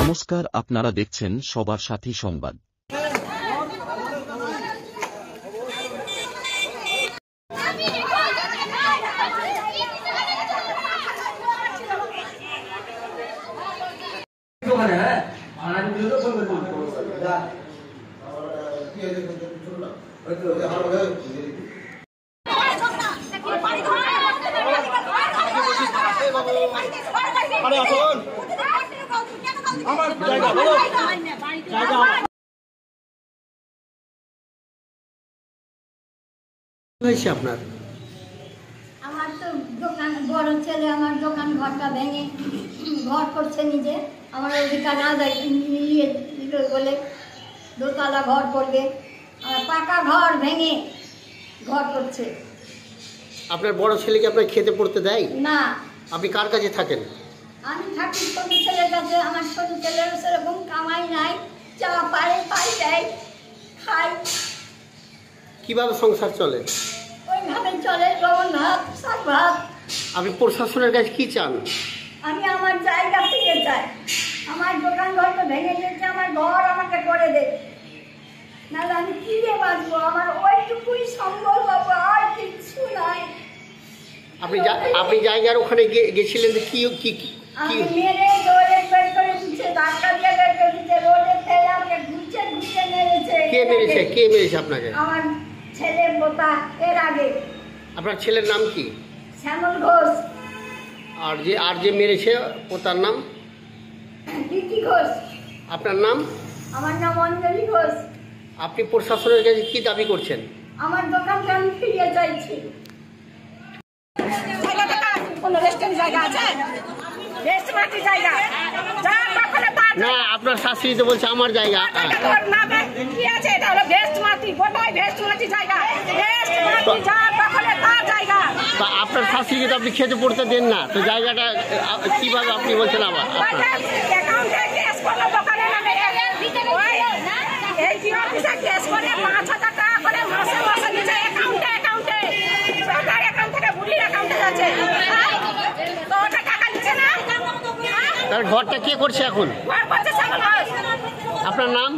নমস্কার, আপনারা দেখছেন সবার সাথী সংবাদ। আপনার আমার তো দোকান, বড় ছেলে আমার দোকান ঘরটা ভেঙে ঘর করছে নিজে, আমার অধিকার না যায় নিয়ে বলে দোতলা ঘর করবে, আর পাকা ঘর ভেঙে ঘর করছে। আপনার বড় ছেলেকে আপনার খেতে পড়তে দেয় না। আপনি কার কাছে থাকেন? আমি থাকি ছোট ছেলের কাছে। আমার ছোট ছেলের সেরকম কামাই নাই, যা পারে পাই দেয়, খাই। কিভাবে সংসার চলে? ওইভাবে চলে, লবণ ভাত, শাক ভাত। আপনি প্রশাসনের কাছে কি চান? আমি আমার জায়গা থেকে চাই, আমার দোকান ঘরটা ভেঙে দিয়েছে, আমার ঘর আমাকে করে দে, নাহলে আমি কি দিয়ে বাঁচবো? আমার ওইটুকুই সম্বল বাবু, আর কিচ্ছু নাই। আপনি জায়গার ওখানে গেছিলেন কি? আমি মেরে দৌড়ে বের করে দিচ্ছে, ধাক্কা দিয়ে বের করে দিচ্ছে, রোডে ফেলে আমাকে ঘুরছে মেরেছে। কে মেরেছে আপনাকে? আমার ছেলে বোতা। এর আগে আপনার ছেলের নাম কি? শ্যামল ঘোষ। আর যে মেরেছে তার নাম? বিকি ঘোষ। আপনার নাম? আমার নাম অঞ্জলি ঘোষ। আপনি প্রশাসনের কাছে কি দাবি করছেন? আমার দোকানটা আমি ফিরিয়ে চাইছি। না, আপনার শাশুড়ি তো বলছে আমার জায়গা। আপনার শাশুড়িকে তো আপনি খেতে পড়তে দেন না, তো জায়গাটা কিভাবে আপনি বলছেন আবার? তার ঘরটা কে করছে এখন? আপনার নাম?